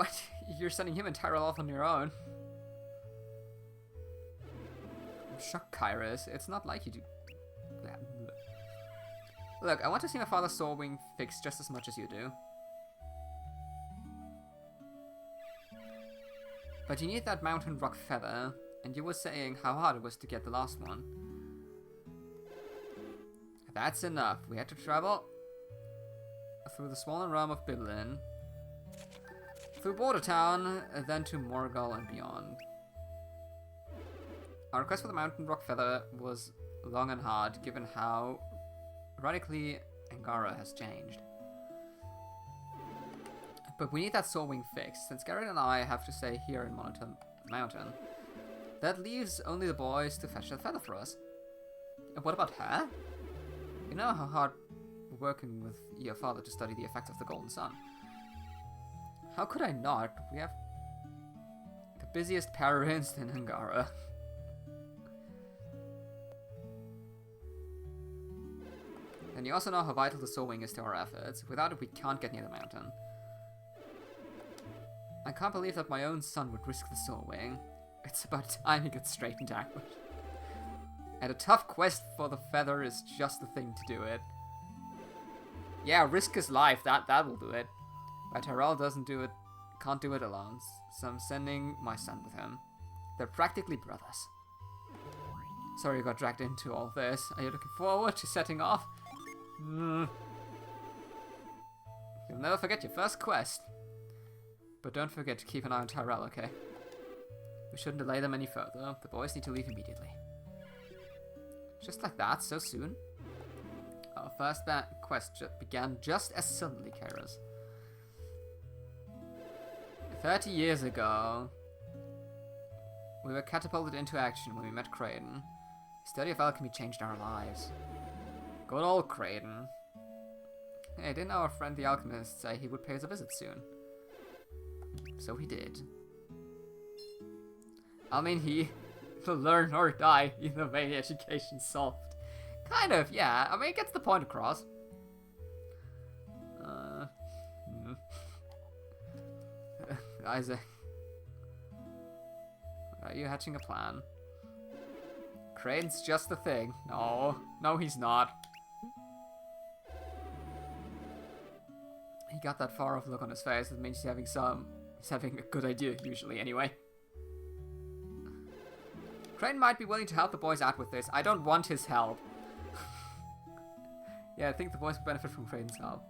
What? You're sending him and Tyrell off on your own? I'm shocked, Kairos. It's not like you do. Look, I want to see my father's Soul Wing fixed just as much as you do. But you need that mountain rock feather, and you were saying how hard it was to get the last one. That's enough. We had to travel through the swollen realm of Bidlin, through Border Town, then to Morgul and beyond. Our request for the mountain rock feather was long and hard, given how radically Angara has changed. But we need that Soul Wing fixed, since Garrett and I have to stay here in Monitor Mountain. That leaves only the boys to fetch that feather for us. And what about her? You know how hard we're working with your father to study the effects of the Golden Sun. How could I not? We have the busiest parents in Angara. And you also know how vital the Soul Wing is to our efforts. Without it, we can't get near the mountain. I can't believe that my own son would risk the Soul Wing. It's about time he gets straightened out. And a tough quest for the feather is just the thing to do it. Yeah, risk his life, that will do it. But Tyrell can't do it alone, so I'm sending my son with him. They're practically brothers. Sorry you got dragged into all this. Are you looking forward to setting off? You'll never forget your first quest. But don't forget to keep an eye on Tyrell, okay? We shouldn't delay them any further. The boys need to leave immediately. Just like that, so soon? Our first quest began just as suddenly, Kairos. 30 years ago, we were catapulted into action when we met Kraden. The study of alchemy changed our lives. Good old Kraden. Hey, didn't our friend the alchemist say he would pay us a visit soon? So he did. I mean, he will learn or die either way, education's soft. Kind of, yeah. I mean, it gets the point across. Isaac. Are you hatching a plan? Kraden's just the thing. No, he's not. He got that far off look on his face. That means he's having a good idea, usually, anyway. Kraden might be willing to help the boys out with this. I don't want his help. Yeah, I think the boys would benefit from Kraden's help.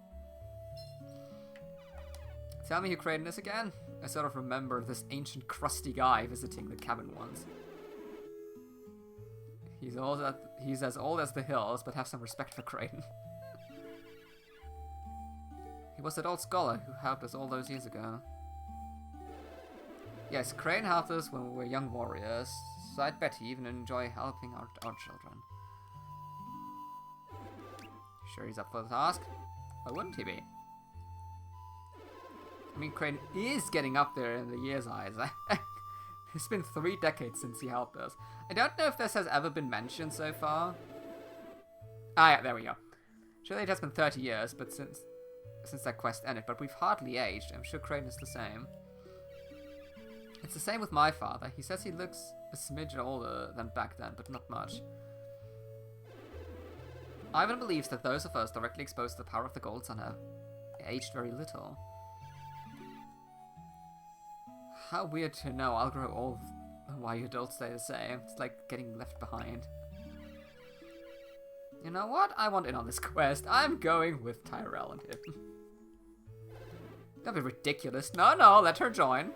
Tell me who Kraden is again? I sort of remember this ancient crusty guy visiting the cabin once. He's as old as the hills, but have some respect for Kraden. He was that old scholar who helped us all those years ago. Yes, Kraden helped us when we were young warriors, so I'd bet he even enjoy helping our children. Sure he's up for the task? Why wouldn't he be? I mean, Kraden is getting up there in the years' eyes. It's been 3 decades since he helped us. I don't know if this has ever been mentioned so far. Ah, yeah, there we go. Surely it has been 30 years, but since that quest ended, but we've hardly aged. I'm sure Kraden is the same. It's the same with my father. He says he looks a smidge older than back then, but not much. Ivan believes that those of us directly exposed to the power of the Gold Sun have aged very little. How weird to know I'll grow old while you adults stay the same. It's like getting left behind. You know what? I want in on this quest. I'm going with Tyrell and him. Don't be ridiculous. No, let her join.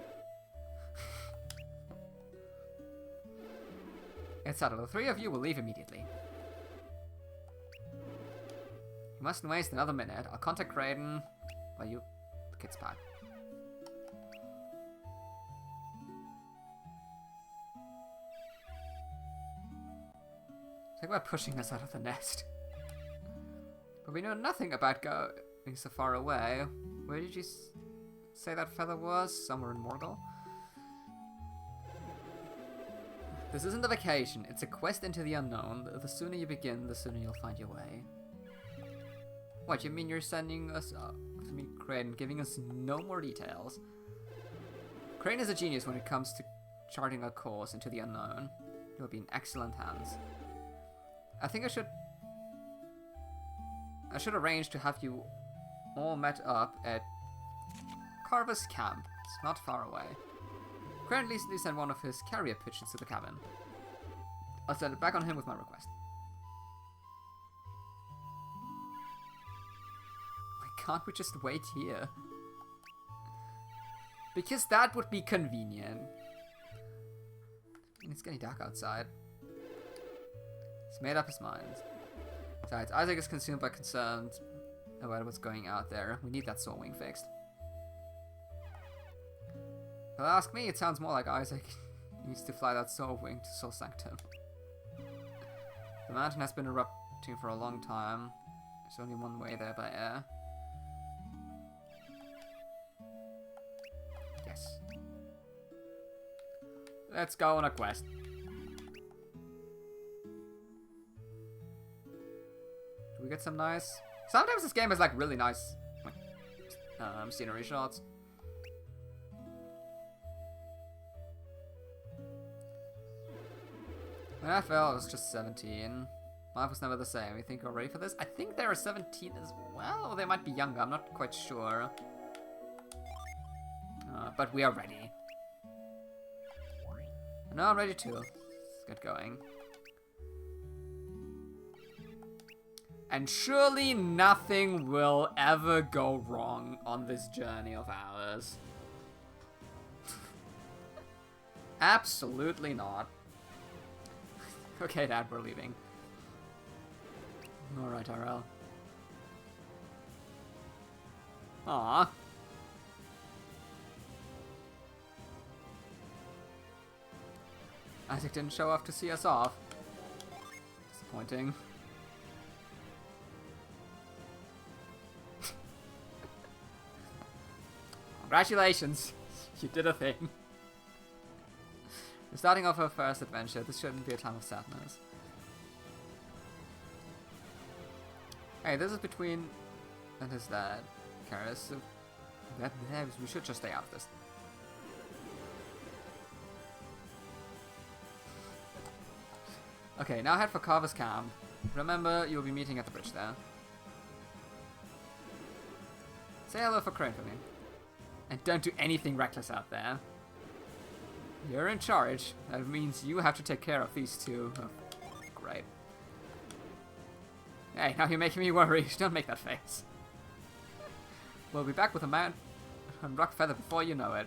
It's settled. The 3 of you will leave immediately. You mustn't waste another minute. I'll contact Kraden while you the kids pack. Talk about pushing us out of the nest. But we know nothing about going so far away. Where did you say that feather was? Somewhere in Morgul? This isn't a vacation, it's a quest into the unknown. The sooner you begin, the sooner you'll find your way. What, you mean you're sending us to meet Kraden, giving us no more details? Crane is a genius when it comes to charting a course into the unknown. You'll be in excellent hands. I think I should arrange to have you all met up at Carver's camp. It's not far away. Crane recently sent one of his carrier pigeons to the cabin. I'll send it back on him with my request. Why can't we just wait here? Because that would be convenient. It's getting dark outside. He's made up his mind. Besides, Isaac is consumed by concerns about what's going out there. We need that soul wing fixed. If you'll ask me, it sounds more like Isaac needs to fly that soul wing to Soul Sanctum. The mountain has been erupting for a long time. There's only one way there by air. Yes. Let's go on a quest. Do we get some nice... Sometimes this game has like really nice scenery shots. When I fell, I was just 17. Life was never the same. You think you're ready for this? I think they are 17 as well, or they might be younger. I'm not quite sure. But we are ready. And now I'm ready too. Let's get going. And surely nothing will ever go wrong on this journey of ours. Absolutely not. Okay, Dad, we're leaving. Alright, RL. Aww. Isaac didn't show up to see us off. Disappointing. Congratulations! You did a thing. We're starting off our first adventure. This shouldn't be a time of sadness. Hey, this is between and his dad, Karis. So we should just stay out of this. Okay, now head for Carver's camp. Remember, you'll be meeting at the bridge there. Say hello for Crane for me. And don't do anything reckless out there. You're in charge. That means you have to take care of these two. Oh, great. Hey, now you're making me worry. Don't make that face. We'll be back with a man and rock feather before you know it.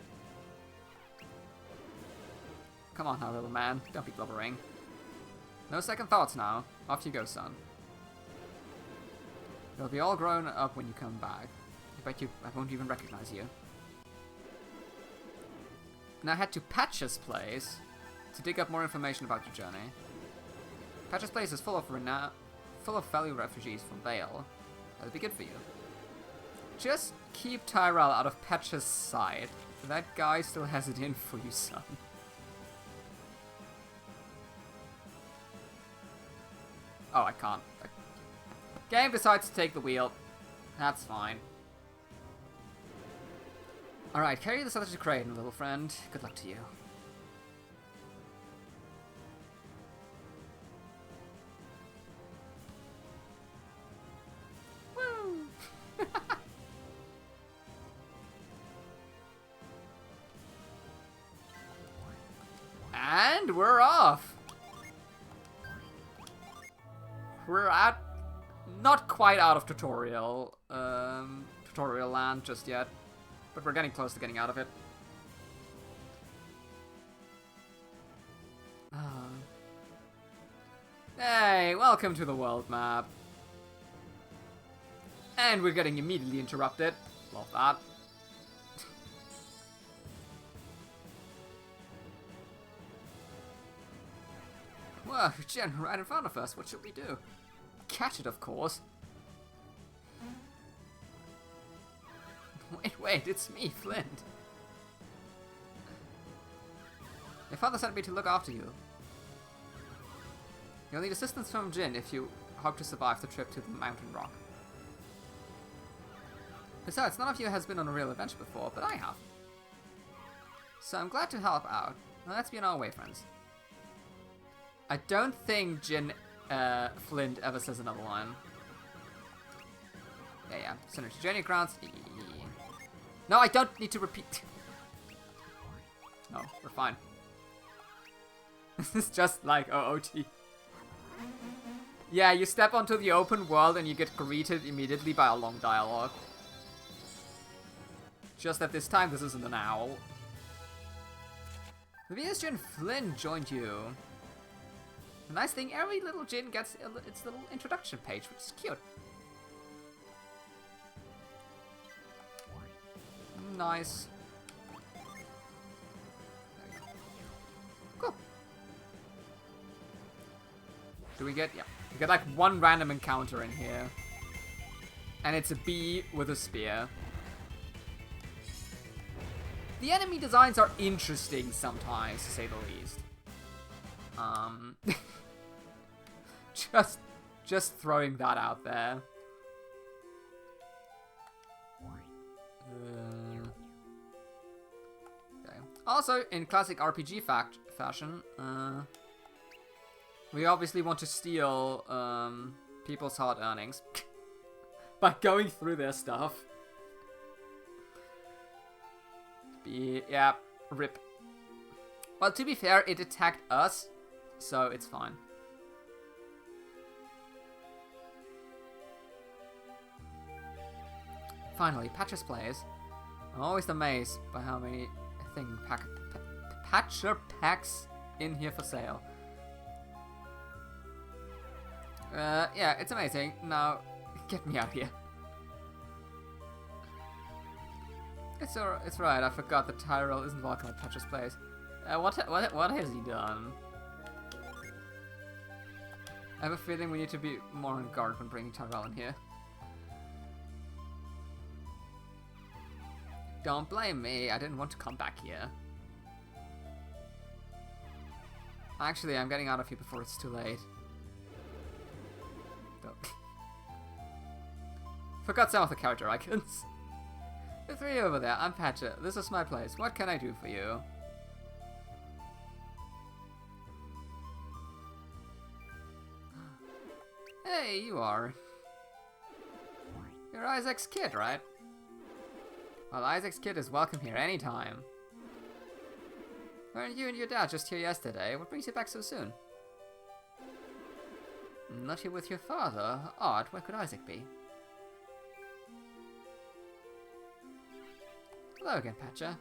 Come on now, little man. Don't be blubbering. No second thoughts now. Off you go, son. You'll be all grown up when you come back. I bet you I won't even recognize you. And I head to Patch's place to dig up more information about your journey. Patch's place is full of value refugees from Vale. That'll be good for you. Just keep Tyrell out of Patch's sight. That guy still has it in for you, son. Oh, I can't. Game decides to take the wheel. That's fine. Alright, carry this other to Creighton, little friend. Good luck to you. Woo! And we're off! We're not quite out of tutorial land just yet. But we're getting close to getting out of it. Hey, welcome to the world map. And we're getting immediately interrupted. Love that. Whoa, Jen, right in front of us. What should we do? Catch it, of course. Wait, it's me, Flint. Your father sent me to look after you. You'll need assistance from Djinn if you hope to survive the trip to the mountain rock. Besides, none of you has been on a real adventure before, but I have. So I'm glad to help out. Now let's be on our way, friends. I don't think Djinn Flint ever says another line. Yeah. Synergy Journey Grounds. No, I don't need to repeat. No, we're fine. This is just like OOT. Yeah, you step onto the open world and you get greeted immediately by a long dialogue. Just that this time this isn't an owl. The VS Djinn Flynn joined you. The nice thing, every little Djinn gets its little introduction page, which is cute. Nice. Cool. Do we get... Yeah. We get like one random encounter in here. And it's a bee with a spear. The enemy designs are interesting sometimes, to say the least. Just throwing that out there. Okay. Also, in classic RPG fashion, we obviously want to steal people's hard earnings by going through their stuff. Yeah, rip. Well, to be fair, it attacked us, so it's fine. Finally, Patcher's Place. I'm always amazed by how many Patcher packs in here for sale. Yeah, it's amazing. Now, get me out here. It's right. I forgot that Tyrell isn't welcome at Patcher's Place. What has he done? I have a feeling we need to be more on guard when bringing Tyrell in here. Don't blame me. I didn't want to come back here. Actually, I'm getting out of here before it's too late. Forgot some of the character icons. The three over there, I'm Patcher. This is my place. What can I do for you? Hey, you are. You're Isaac's kid, right? Well, Isaac's kid is welcome here anytime. Weren't you and your dad just here yesterday? What brings you back so soon? Not here with your father? Odd, where could Isaac be? Hello again, Patcher.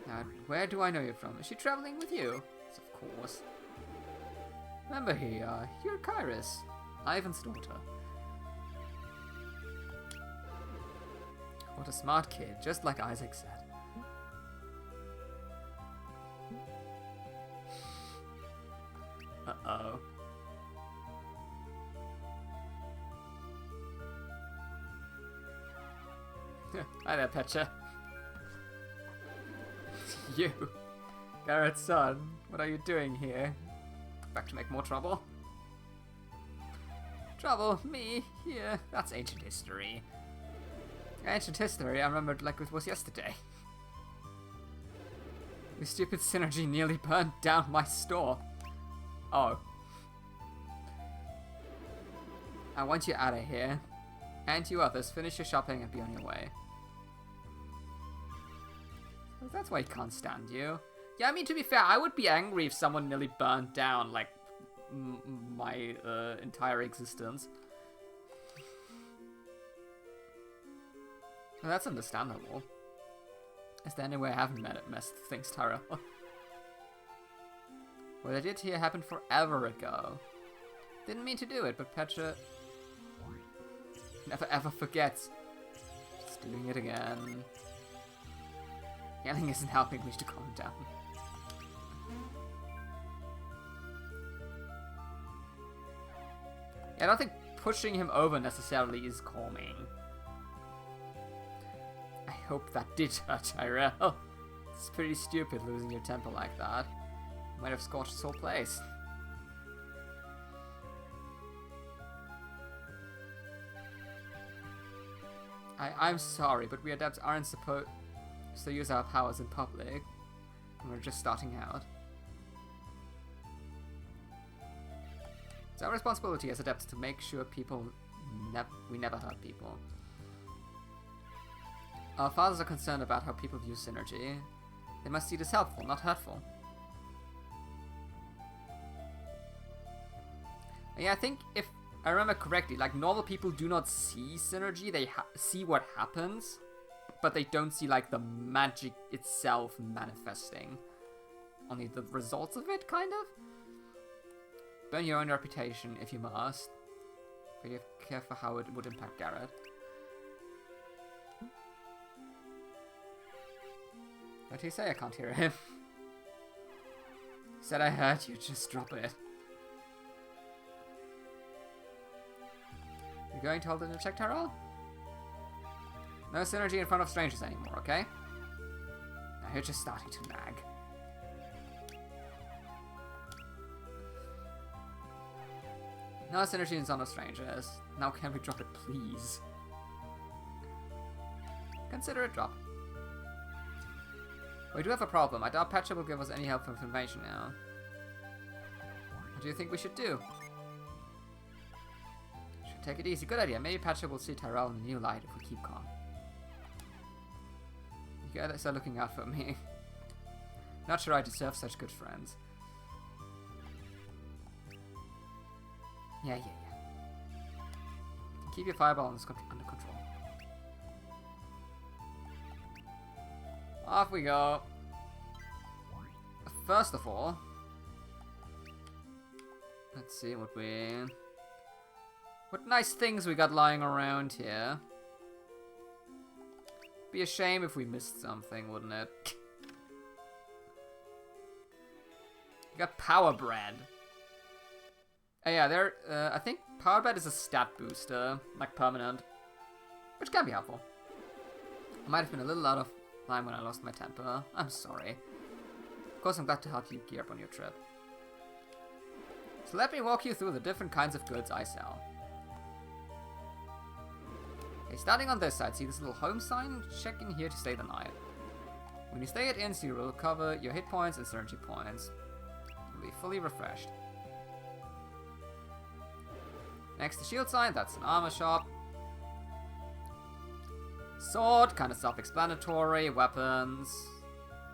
Now, where do I know you from? Is she traveling with you? Yes, of course. Remember who you are. You're Kairos, Ivan's daughter. What a smart kid, just like Isaac said. Uh-oh. Hi there, Patcher. You, Garrett's son, what are you doing here? Back to make more trouble? Trouble? Me? Here? That's ancient history. Ancient history I remembered like it was yesterday. Your stupid synergy nearly burned down my store. Oh. I want you out of here. And you others, finish your shopping and be on your way. That's why he can't stand you. Yeah, I mean, to be fair, I would be angry if someone nearly burned down, like, my entire existence. Well, that's understandable. Is there any way I haven't messed things, Tyrell? What I did here happened forever ago. Didn't mean to do it, but Petra never ever forgets. Just doing it again. Yelling isn't helping me to calm down. Yeah, I don't think pushing him over necessarily is calming. I hope that did hurt Tyrell. It's pretty stupid losing your temper like that. Might have scorched his whole place. I'm sorry, but we adepts aren't supposed to use our powers in public when we're just starting out. It's our responsibility as adepts to make sure we never hurt people. Our fathers are concerned about how people view synergy. They must see it as helpful, not hurtful. Yeah, I think if I remember correctly, like, normal people do not see synergy, they see what happens, but they don't see, like, the magic itself manifesting. Only the results of it, kind of? Burn your own reputation if you must, but you have to care for how it would impact Garrett. What did he say? I can't hear him. He said I heard you, just drop it. You going to hold it in check, Tyrell? No synergy in front of strangers anymore, okay? Now you're just starting to nag. No synergy in front of strangers. Now can we drop it, please? Consider it drop. We do have a problem. I doubt Patcher will give us any helpful information now. What do you think we should do? Should take it easy. Good idea. Maybe Patcher will see Tyrell in a new light if we keep calm. You guys are looking out for me. Not sure I deserve such good friends. Yeah. Keep your fireball under control. Off we go. First of all, let's see what nice things we got lying around here. Be a shame if we missed something, wouldn't it? You got Power Bread. Oh yeah, I think Power Bread is a stat booster, like permanent, which can be helpful. I might have been a little out of line when I lost my temper. I'm sorry. Of course, I'm glad to help you gear up on your trip. So let me walk you through the different kinds of goods I sell. Okay, starting on this side, see this little home sign? Check in here to stay the night. When you stay at inns, you will recover your hit points and synergy points. You'll be fully refreshed. Next, the shield sign, that's an armor shop. Sword, kind of self-explanatory, weapons,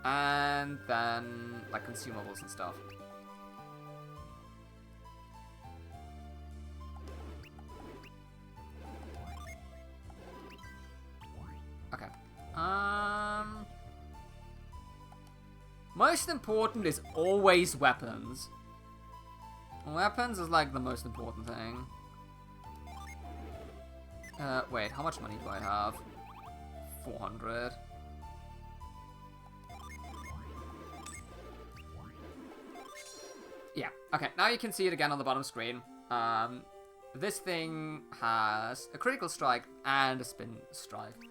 and then, like, consumables and stuff. Okay. Most important is always weapons. Weapons is, like, the most important thing. Wait, how much money do I have? 400. Yeah, okay, now you can see it again on the bottom screen. This thing has a critical strike and a spin strike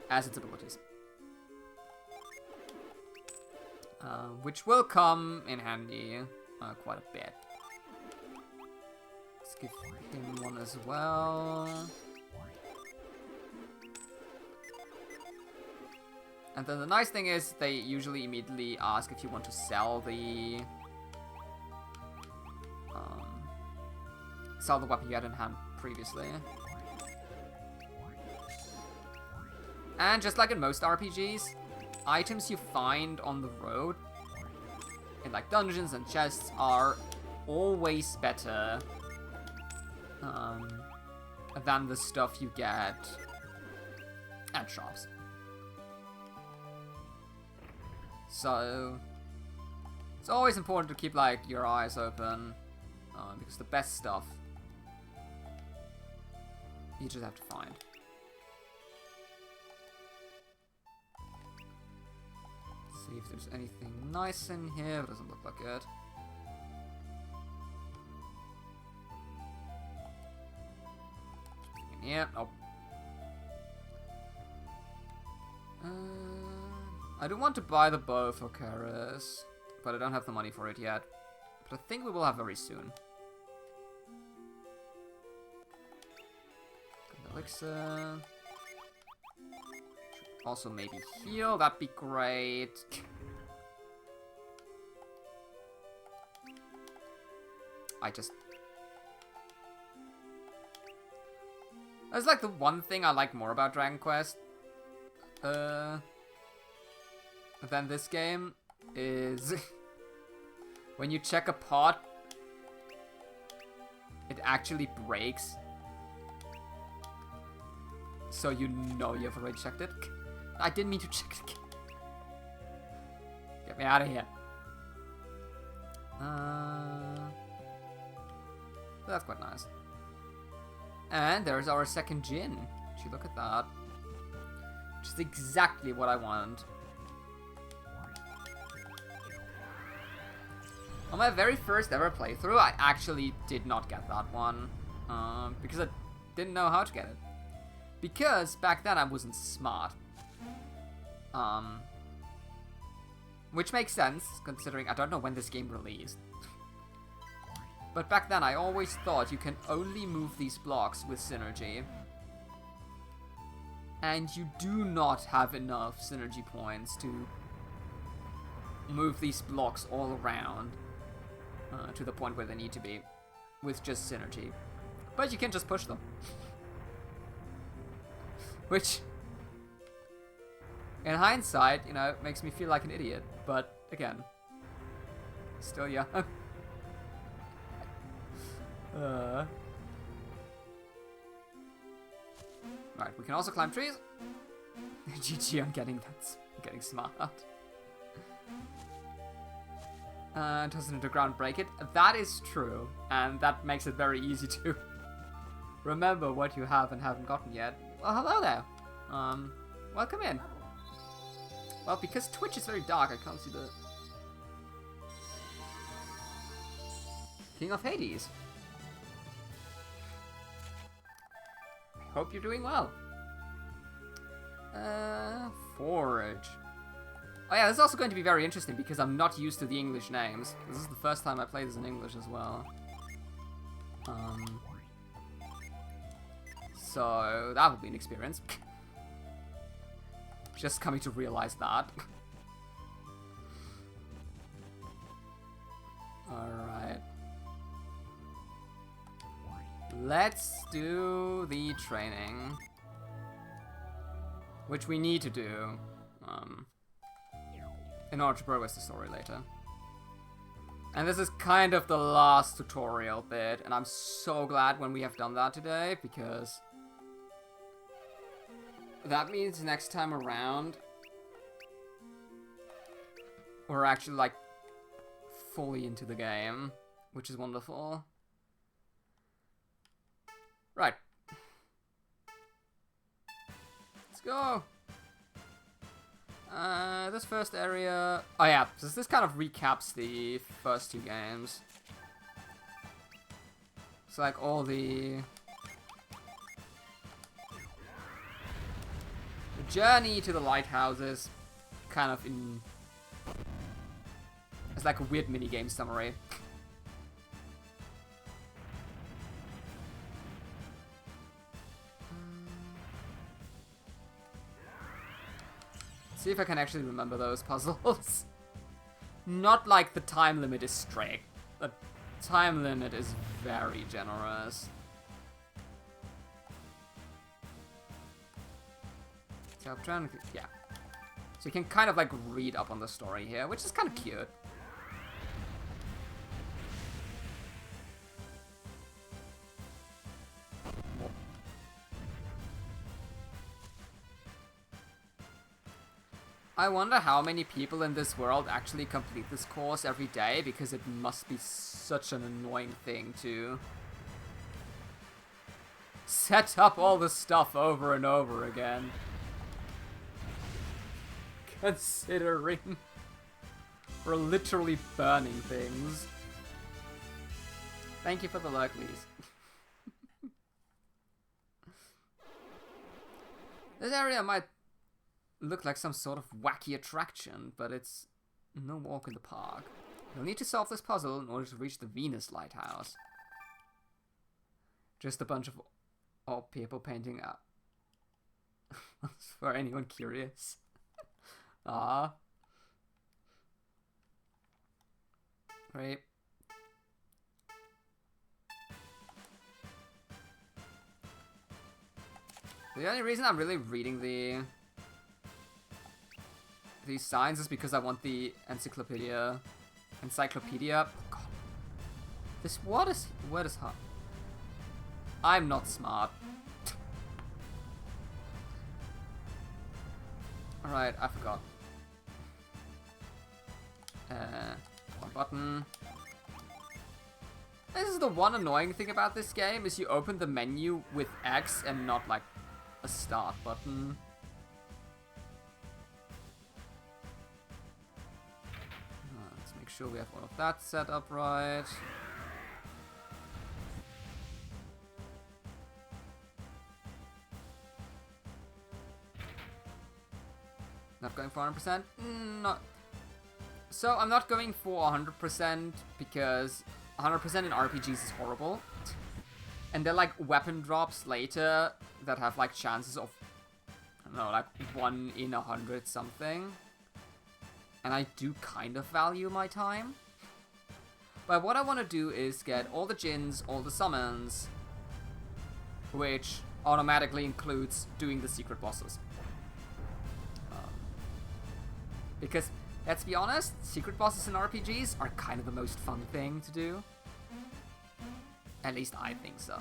as its abilities. Which will come in handy quite a bit. Let's give him one as well. And then the nice thing is, they usually immediately ask if you want to sell the weapon you had in hand previously. And just like in most RPGs, items you find on the road, in like dungeons and chests, are always better than the stuff you get at shops. So it's always important to keep like your eyes open, because the best stuff you just have to find. See if there's anything nice in here. It doesn't look like it. Yeah, nope. I do want to buy the bow for Karis, but I don't have the money for it yet. But I think we will have very soon. Elixir. Also maybe heal, that'd be great. That's like the one thing I like more about Dragon Quest than this game is when you check a pot, it actually breaks. So you know you've already checked it. I didn't mean to check it again. Get me out of here. That's quite nice. And there's our second Djinn. Would you look at that? Which is exactly what I want. On my very first ever playthrough, I actually did not get that one. Because I didn't know how to get it. Because back then I wasn't smart. Which makes sense, considering I don't know when this game released. But back then I always thought you can only move these blocks with synergy. And you do not have enough synergy points to move these blocks all around to the point where they need to be with just synergy. But you can just push them. Which, in hindsight, you know, makes me feel like an idiot. But, again, still young. Right, we can also climb trees. GG, I'm getting smart. Toss it into the ground, break it. That is true, and that makes it very easy to remember what you have and haven't gotten yet. Well, hello there. Welcome in. Well, because Twitch is very dark, I can't see the King of Hades. Hope you're doing well. Forage. Oh yeah, this is also going to be very interesting because I'm not used to the English names. This is the first time I play this in English as well. So that will be an experience. Just coming to realize that. Alright. Let's do the training. Which we need to do. In order to progress the story later. And this is kind of the last tutorial bit. And I'm so glad when we have done that today. Because that means next time around we're actually like fully into the game. Which is wonderful. Right. Let's go. This first area... Oh yeah, so this kind of recaps the first two games. It's like all the journey to the lighthouses, kind of in... It's like a weird minigame summary. See if I can actually remember those puzzles. Not like the time limit is strict. The time limit is very generous. So I'm trying to... Yeah. So you can kind of like read up on the story here, which is kind of cute. I wonder how many people in this world actually complete this course every day, because it must be such an annoying thing to set up all the stuff over and over again. Considering we're literally burning things. Thank you for the lurk, please. This area might look like some sort of wacky attraction, but it's no walk in the park. You'll need to solve this puzzle in order to reach the Venus lighthouse. Just a bunch of old people painting up. for anyone curious. Ah. Great. The only reason I'm really reading these signs is because I want the encyclopedia. Oh, God. This word is hard. I'm not smart. Alright, I forgot. One button. This is the one annoying thing about this game, is you open the menu with X and not like a start button. Let's make sure we have all of that set up right. Not going for 100%? No. So I'm not going for 100% because 100% in RPGs is horrible. And they're like weapon drops later that have like chances of, I don't know, like 1 in 100 something. And I do kind of value my time. But what I want to do is get all the Djinns, all the summons, which automatically includes doing the secret bosses. Because, let's be honest, secret bosses in RPGs are kind of the most fun thing to do. At least I think so.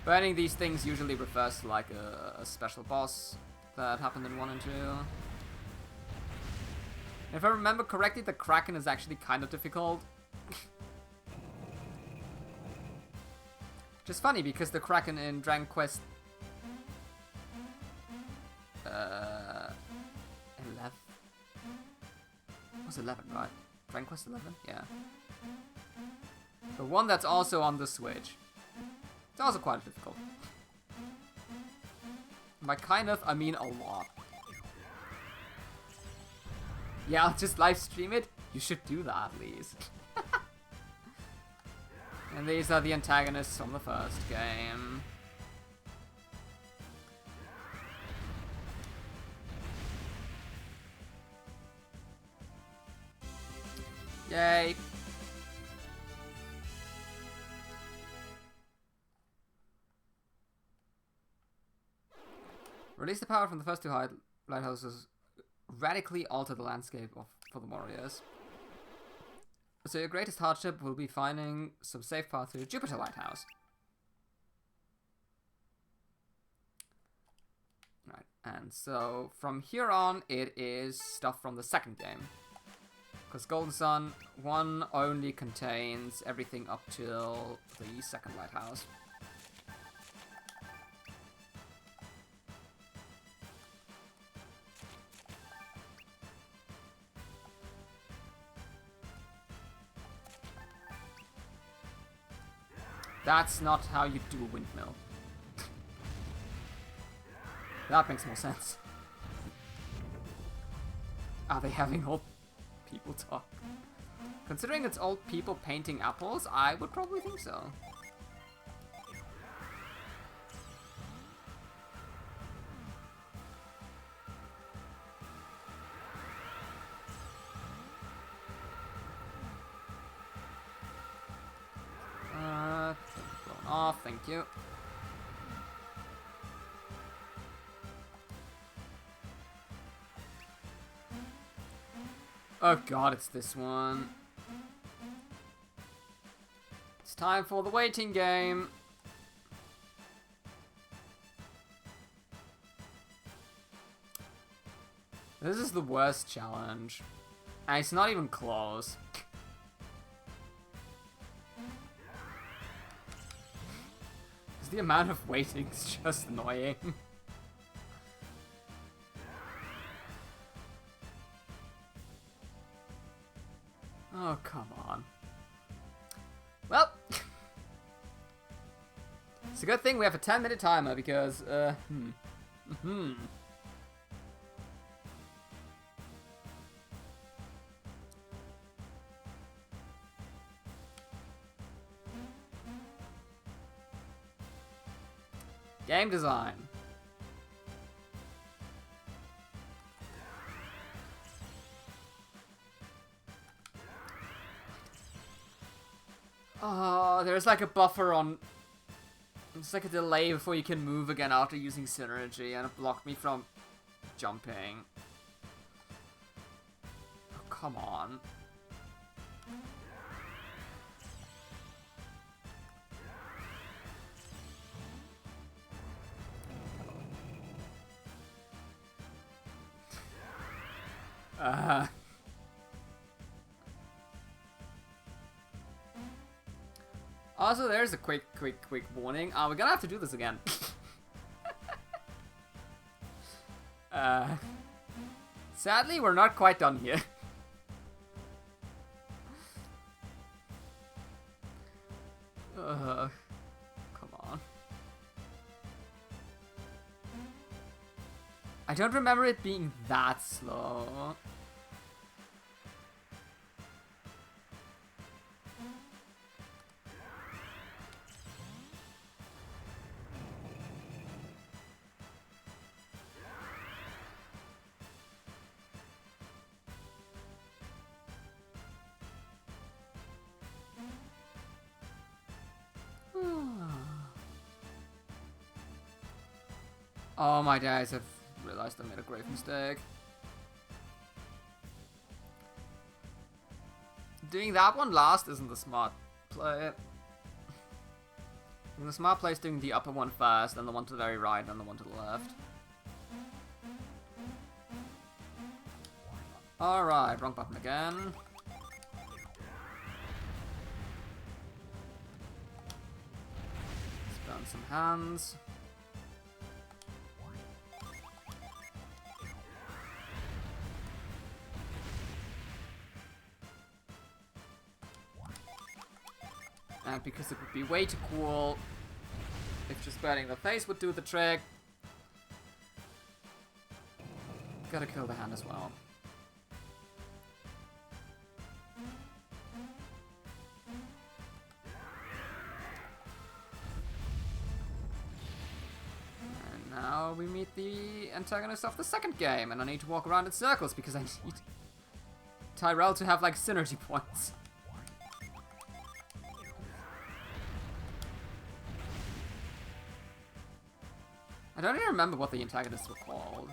Burning these things usually refers to like a special boss that happened in 1 and 2. If I remember correctly, the Kraken is actually kind of difficult. Which is funny because the Kraken in Dragon Quest 11 was 11, right? Dragon Quest 11? Yeah. The one that's also on the Switch. It's also quite difficult. By kind of, I mean a lot. Yeah, I'll just live stream it. You should do that, please. And these are the antagonists from the first game. Yay! Release the power from the first 2 lighthouses. Radically alter the landscape for the warriors. So your greatest hardship will be finding some safe path to Jupiter Lighthouse. Right, and so from here on it is stuff from the second game. Because Golden Sun 1 only contains everything up till the second lighthouse. That's not how you do a windmill. That makes more sense. Are they having old people talk? Considering it's old people painting apples, I would probably think so. Blown off, thank you. Oh god, it's this one. It's time for the waiting game. This is the worst challenge. And it's not even close. The amount of waiting is just annoying. Oh, come on. Well, it's a good thing we have a 10-minute timer because, Game design. Oh, there's like a buffer on... It's like a delay before you can move again after using synergy, and it blocked me from jumping. Oh, come on. Also, there's a quick warning. We're gonna have to do this again. Sadly, we're not quite done here. Come on. I don't remember it being that slow. Oh my days, I've realized I made a grave mistake. Doing that one last isn't the smart play. The smart play is doing the upper one first, then the one to the very right, then the one to the left. Alright, wrong button again. Let's burn some hands. And because it would be way too cool if just burning the face would do the trick. Gotta kill the hand as well. And now we meet the antagonist of the second game, and I need to walk around in circles because I need Tyrell to have like synergy points. I don't even remember what the antagonists were called.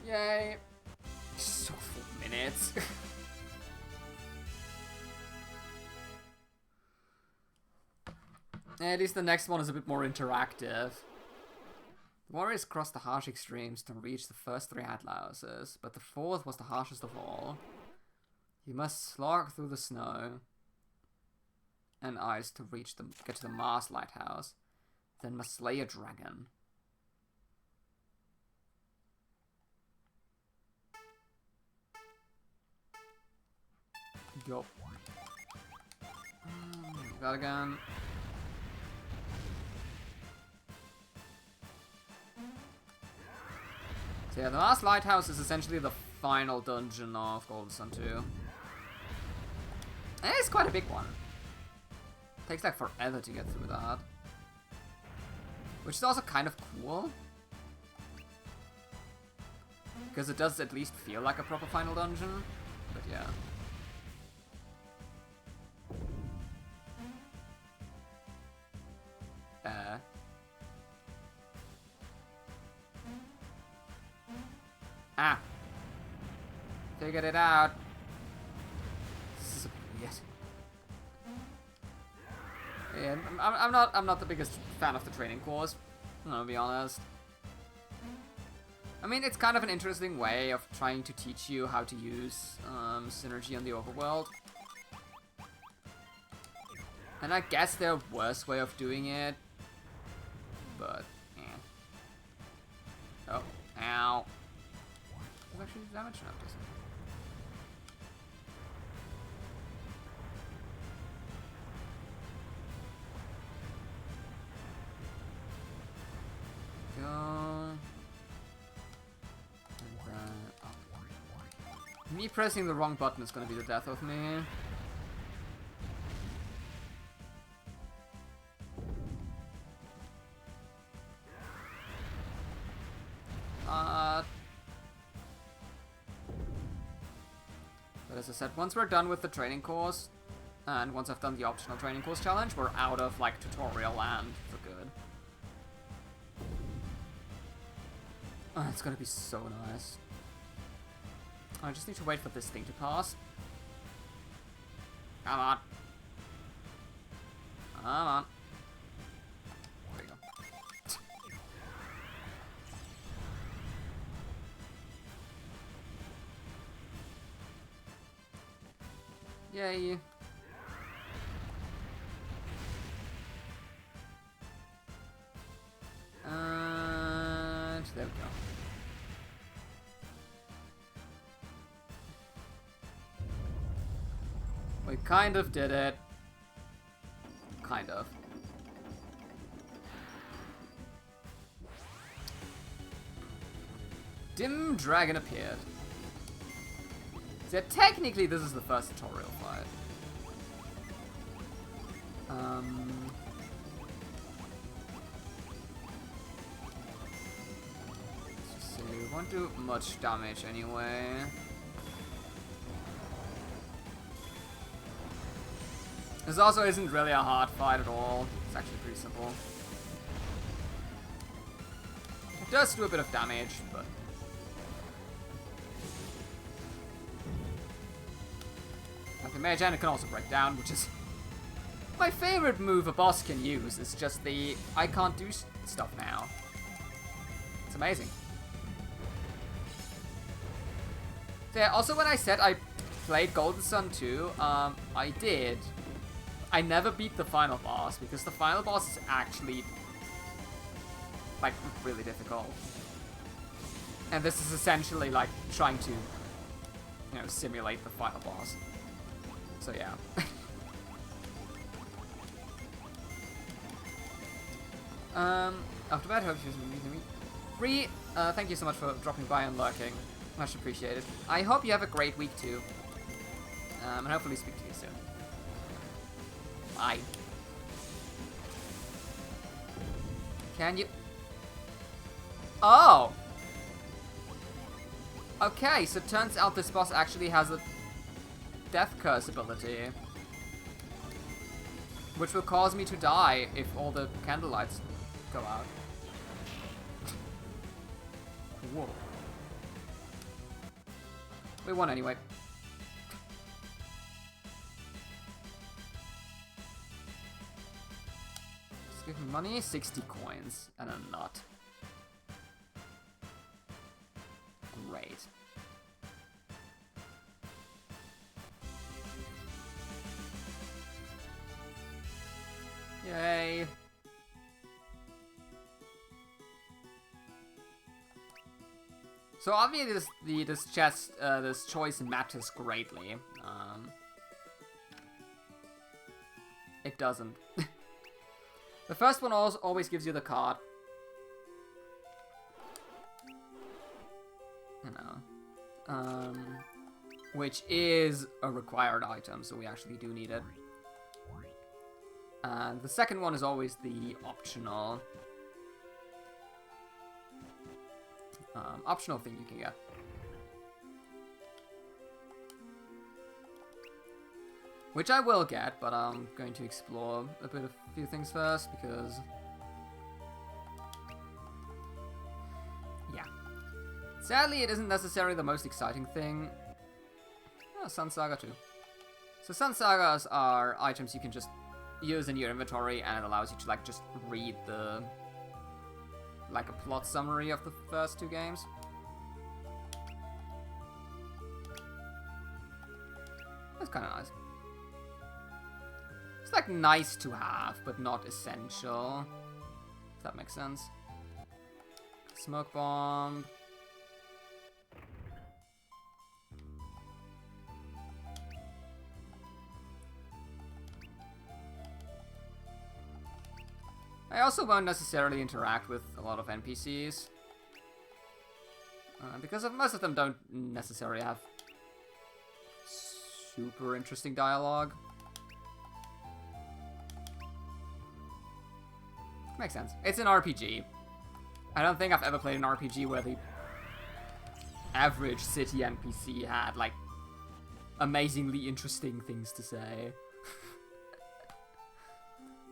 Yay! So 4 minutes. At least the next one is a bit more interactive. The warriors crossed the harsh extremes to reach the first 3 outhouses, but the 4th was the harshest of all. You must slog through the snow and ice to get to the Mars lighthouse, then must slay a dragon. Yup. That again. So yeah, the Mars lighthouse is essentially the final dungeon of Golden Sun 2. And it's quite a big one. Takes like forever to get through that. Which is also kind of cool. Because it does at least feel like a proper final dungeon. But yeah. Figured it out. This is a bit weird. Yeah, I'm not the biggest fan of the training course. I'll be honest. I mean, it's kind of an interesting way of trying to teach you how to use synergy in the overworld. And I guess there are worse way of doing it. But, oh, ow. There's actually damage enough, doesn't it? Go. And then up. Me pressing the wrong button is gonna be the death of me. But as I said, once we're done with the training course, and once I've done the optional training course challenge, we're out of, like, tutorial land for good. Oh, it's gonna be so nice. I just need to wait for this thing to pass. Come on. Come on. There you go. Yay. And there we go. We kind of did it. Kind of. Dim Dragon appeared. So technically this is the first tutorial fight. Let's just see, we won't do much damage anyway. This also isn't really a hard fight at all. It's actually pretty simple. It does do a bit of damage, but... Like the mage hand, it can also break down, which is... my favorite move a boss can use. It's just the... I can't do stuff now. It's amazing. So yeah, also when I said I played Golden Sun 2, I did. I never beat the final boss, because the final boss is actually, like, really difficult. And this is essentially, like, trying to, you know, simulate the final boss. So, yeah. After that, hope you meet me. Bree, thank you so much for dropping by and lurking. Much appreciated. I hope you have a great week, too. And hopefully speak to you soon. Bye. Can you... Oh! Okay, so it turns out this boss actually has a death curse ability. Which will cause me to die if all the candlelights go out. Whoa. We won anyway. Just give me money, 60 coins, and a nut. Great. Yay. So obviously this choice matters greatly. It doesn't. The first one always gives you the card. You know. Which is a required item, so we actually do need it. And the second one is always the optional thing you can get. Which I will get, but I'm going to explore a few things first, because... yeah. Sadly, it isn't necessarily the most exciting thing. Oh, Sun Saga too. So Sun Sagas are items you can just use in your inventory, and it allows you to, like, just read the... like a plot summary of the first two games. That's kind of nice. It's like nice to have, but not essential. If that makes sense. Smoke bomb. I also won't necessarily interact with a lot of NPCs. Because most of them don't necessarily have super interesting dialogue. Makes sense. It's an RPG. I don't think I've ever played an RPG where the average city NPC had, like, amazingly interesting things to say.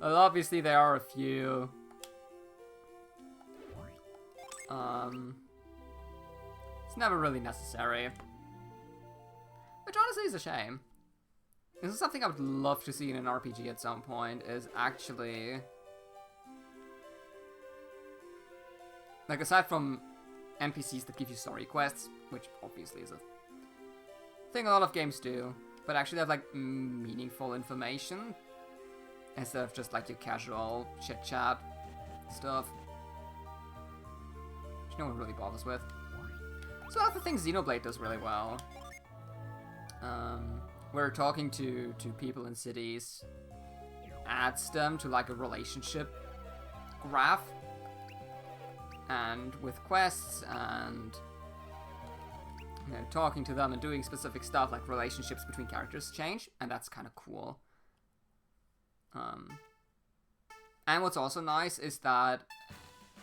Well, obviously there are a few. It's never really necessary. Which honestly is a shame. This is something I would love to see in an RPG at some point, is actually... like, aside from NPCs that give you story quests, which obviously is a thing a lot of games do, but actually have, like, meaningful information, instead of just, like, your casual chit-chat stuff. Which no one really bothers with. So that's the thing Xenoblade does really well. We're talking to people in cities, adds them to, like, a relationship graph, and with quests and, you know, talking to them and doing specific stuff, like relationships between characters change, and that's kind of cool. And what's also nice is that,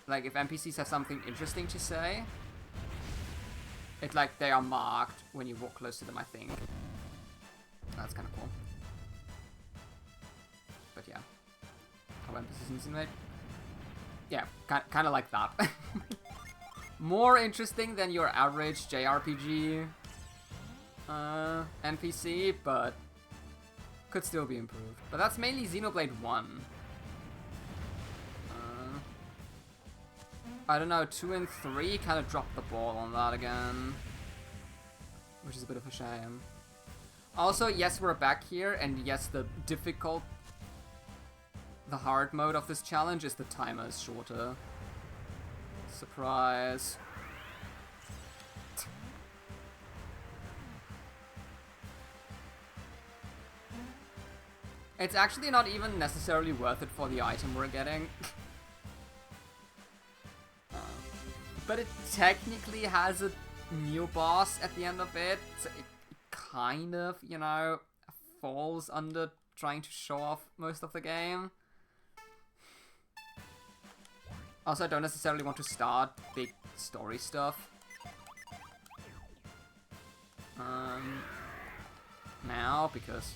like, if NPCs have something interesting to say, it's like they are marked when you walk close to them, I think. That's kind of cool. But yeah. How NPCs insinuate? Yeah, kind of like that. More interesting than your average JRPG NPC, but could still be improved. But that's mainly Xenoblade 1. I don't know, 2 and 3 kind of dropped the ball on that again, which is a bit of a shame. Also, yes, we're back here, and yes, the hard mode of this challenge is the timer is shorter. Surprise. It's actually not even necessarily worth it for the item we're getting. But it technically has a new boss at the end of it, so it kind of, you know, falls under trying to show off most of the game. Also, I don't necessarily want to start big story stuff. Now, because...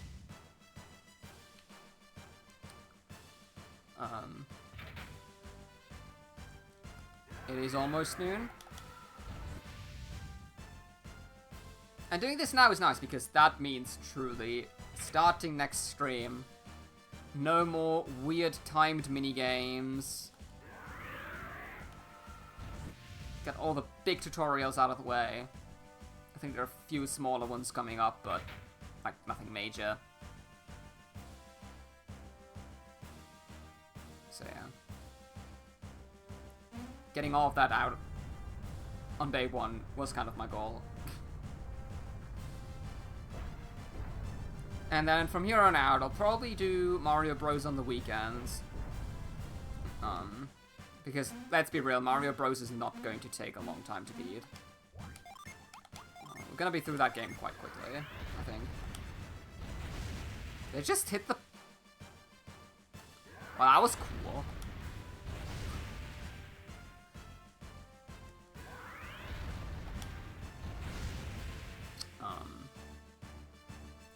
it is almost noon. And doing this now is nice, because that means truly, starting next stream, no more weird timed minigames. Get all the big tutorials out of the way. I think there are a few smaller ones coming up, but like nothing major. So yeah. Getting all of that out on day one was kind of my goal. And then from here on out, I'll probably do Mario Bros on the weekends. Because, let's be real, Mario Bros is not going to take a long time to beat. We're gonna be through that game quite quickly, I think. They just hit the... well, that was cool.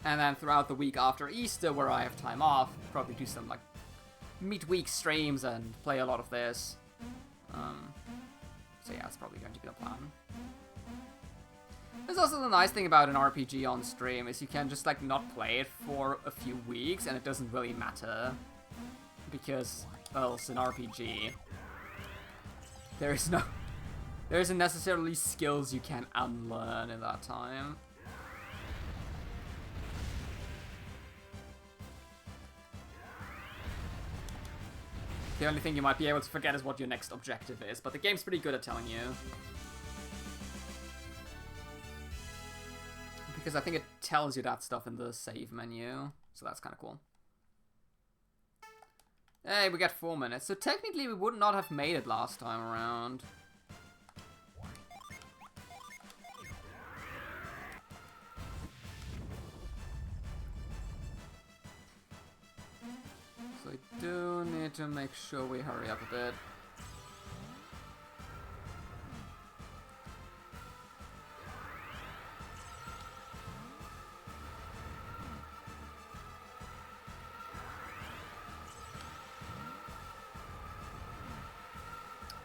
And then throughout the week after Easter, where I have time off, probably do some, like, midweek streams and play a lot of this. So yeah, that's probably going to be the plan. There's also the nice thing about an RPG on stream is you can just, like, not play it for a few weeks and it doesn't really matter. Because, well, it's an RPG. There isn't necessarily skills you can unlearn in that time. The only thing you might be able to forget is what your next objective is, but the game's pretty good at telling you. Because I think it tells you that stuff in the save menu, so that's kind of cool. Hey, we got 4 minutes, so technically we would not have made it last time around. we do need to make sure we hurry up a bit.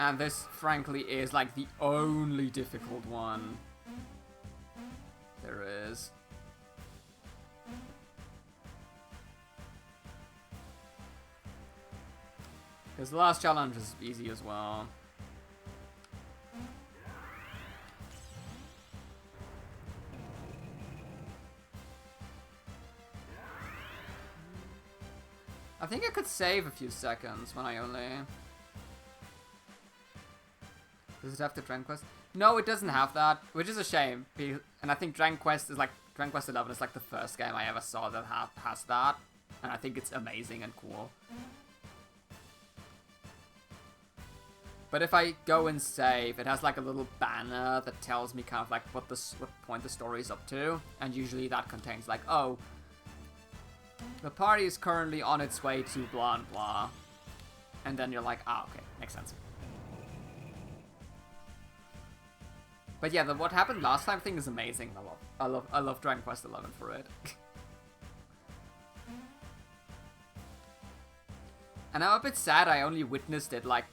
And this, frankly, is like the only difficult one there is. Because the last challenge is easy as well. I think I could save a few seconds when I only... Does it have the Dragon Quest? No, it doesn't have that, which is a shame. And I think Dragon Quest is like... Dragon Quest 11 is like the first game I ever saw that has that. And I think it's amazing and cool. But if I go and save, it has like a little banner that tells me kind of like what point the story is up to. And usually that contains like, oh, the party is currently on its way to blah and blah. And then you're like, ah, okay, makes sense. But yeah, what happened last time thing is amazing. I love Dragon Quest 11 for it. And I'm a bit sad I only witnessed it like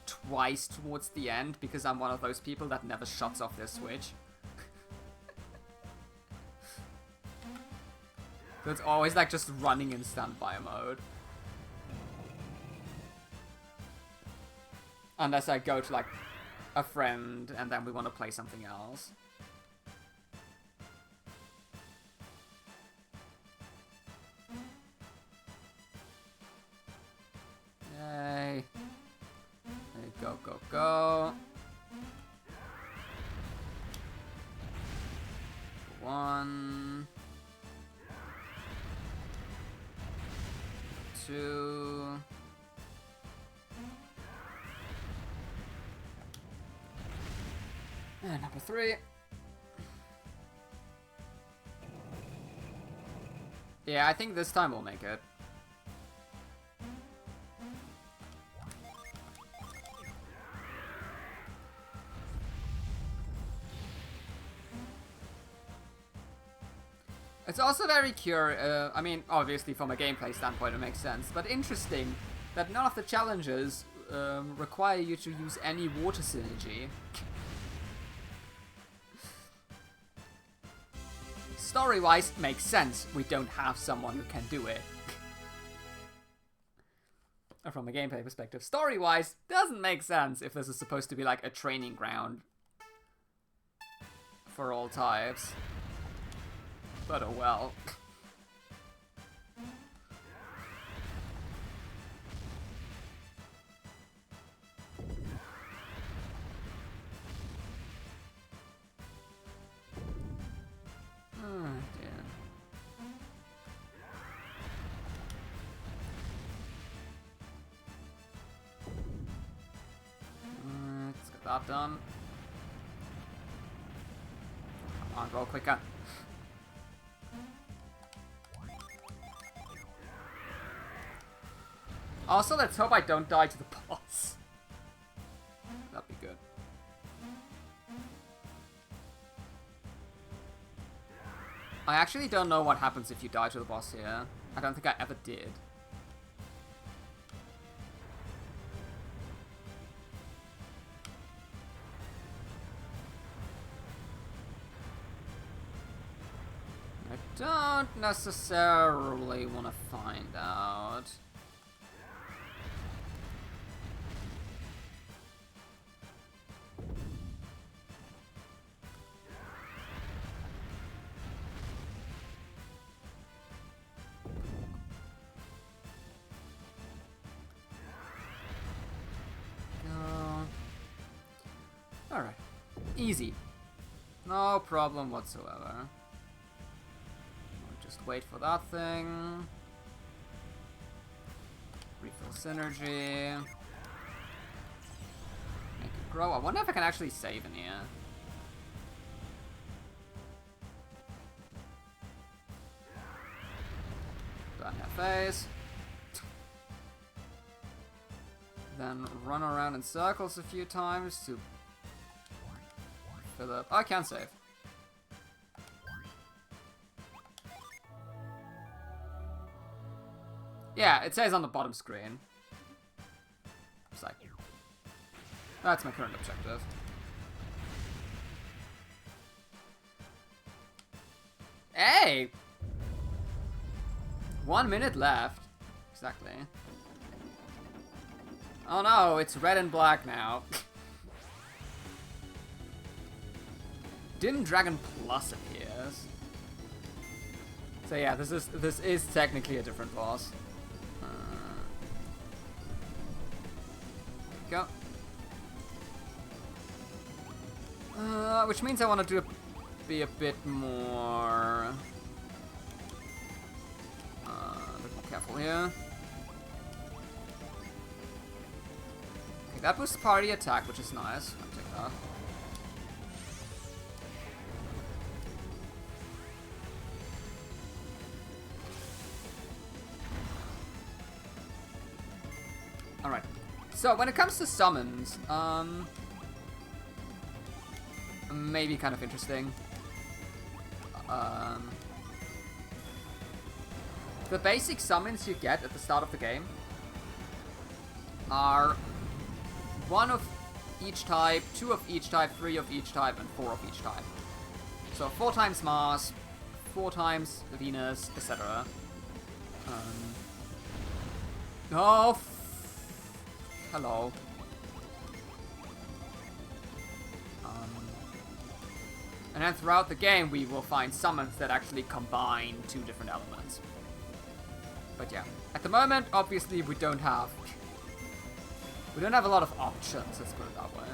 twice towards the end because I'm one of those people that never shuts off their Switch. So it's always like just running in standby mode. Unless I go to like a friend and then we want to play something else. Yay. Go, go, go. 1, 2. And number 3. Yeah, I think this time we'll make it. It's also very curious, I mean, obviously from a gameplay standpoint it makes sense, but interesting that none of the challenges require you to use any water synergy. Story-wise, makes sense. We don't have someone who can do it. From a gameplay perspective. Story-wise, doesn't make sense if this is supposed to be like a training ground for all types. But oh well. Oh dear. Let's get that done. Come on, roll quicker. Also, let's hope I don't die to the boss. That'd be good. I actually don't know what happens if you die to the boss here. I don't think I ever did. I don't necessarily want to find out. Alright. Easy. No problem whatsoever. We'll just wait for that thing. Refill synergy. Make it grow. I wonder if I can actually save in here. Burn that face. Then run around in circles a few times to fill up. Oh, I can't save. Yeah, it says on the bottom screen. It's like, that's my current objective. Hey! 1 minute left. Exactly. Oh no, it's red and black now. Djinn Dragon Plus appears. So yeah, this is technically a different boss. Go. Which means I want to be a bit more careful here. Okay, that boosts party attack, which is nice. I'll take that. Alright. So, when it comes to summons, maybe kind of interesting. The basic summons you get at the start of the game are 1 of each type, 2 of each type, 3 of each type, and 4 of each type. So 4 times Mars, 4 times Venus, etc. Oh, hello. And then throughout the game, we will find summons that actually combine 2 different elements. But yeah, at the moment, obviously, we don't have a lot of options, let's put it that way.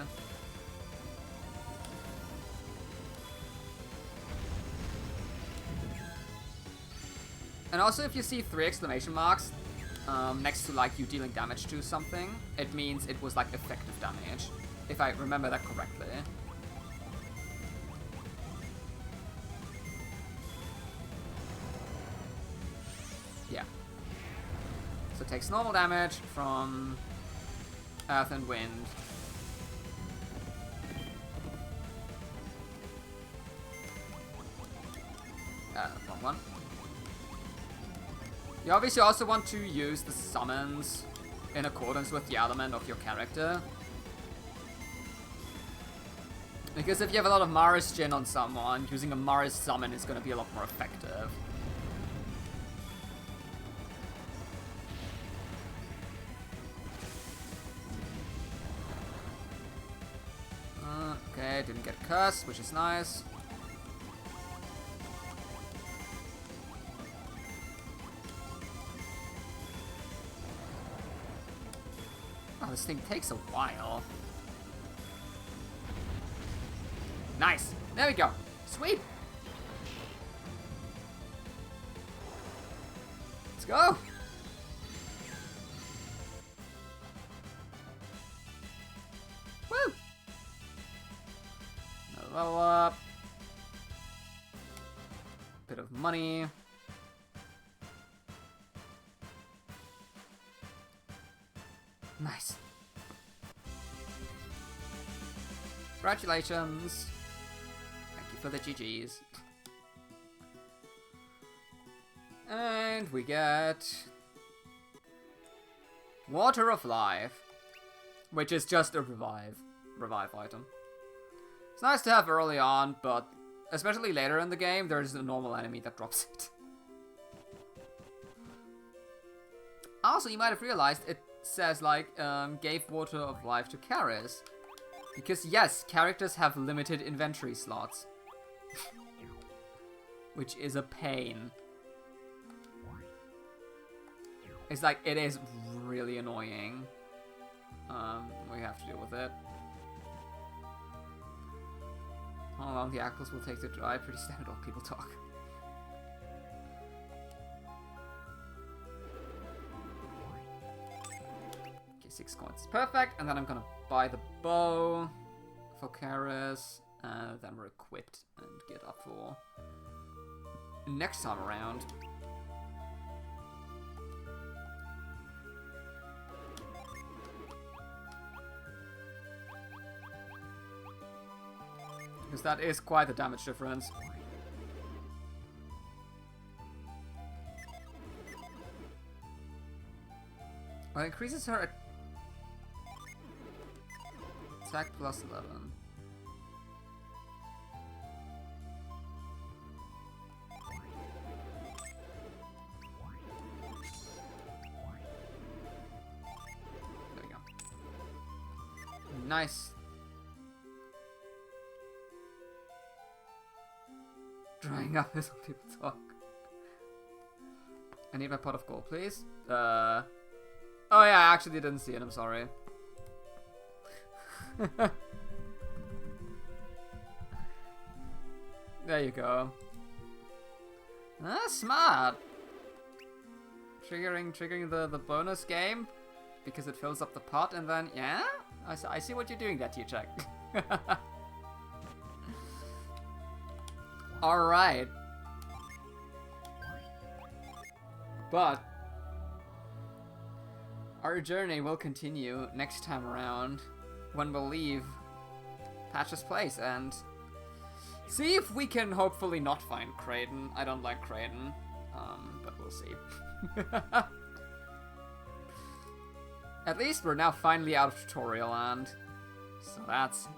And also, if you see 3 exclamation marks next to like you dealing damage to something, it means it was like effective damage, if I remember that correctly. Yeah. So it takes normal damage from Earth and Wind. Wrong one. You obviously also want to use the summons in accordance with the element of your character. Because if you have a lot of Mars Djinn on someone, using a Mars summon is going to be a lot more effective. Okay, didn't get cursed, which is nice. Oh, this thing takes a while. Nice. There we go. Sweet. Let's go. Woo. Another level up. Bit of money. Nice. Congratulations. Thank you for the GGs. And we get Water of Life, which is just a revive item. It's nice to have early on, but especially later in the game, there's a normal enemy that drops it. Also, you might have realized it says like gave Water of Life to Karis. Because yes, characters have limited inventory slots. Which is a pain. It's like, it is really annoying. We have to deal with it. How long the apples will take to dry, pretty standard old people talk. Okay, 6 coins is perfect, and then I'm gonna buy the bow for Karis, and then we're equipped and get up for next time around. Because that is quite a damage difference. Well, it increases her attack plus 11. There we go. Nice. Drying up is what people talk. I need my pot of gold, please. Oh yeah, I actually didn't see it, I'm sorry. There you go. Ah, smart. Triggering the bonus game because it fills up the pot, and then yeah, I see what you're doing there, T-Check. All right, but our journey will continue next time around when we'll leave Patch's place and see if we can hopefully not find Kraden. I don't like Kraden, but we'll see. At least we're now finally out of tutorial land, so that's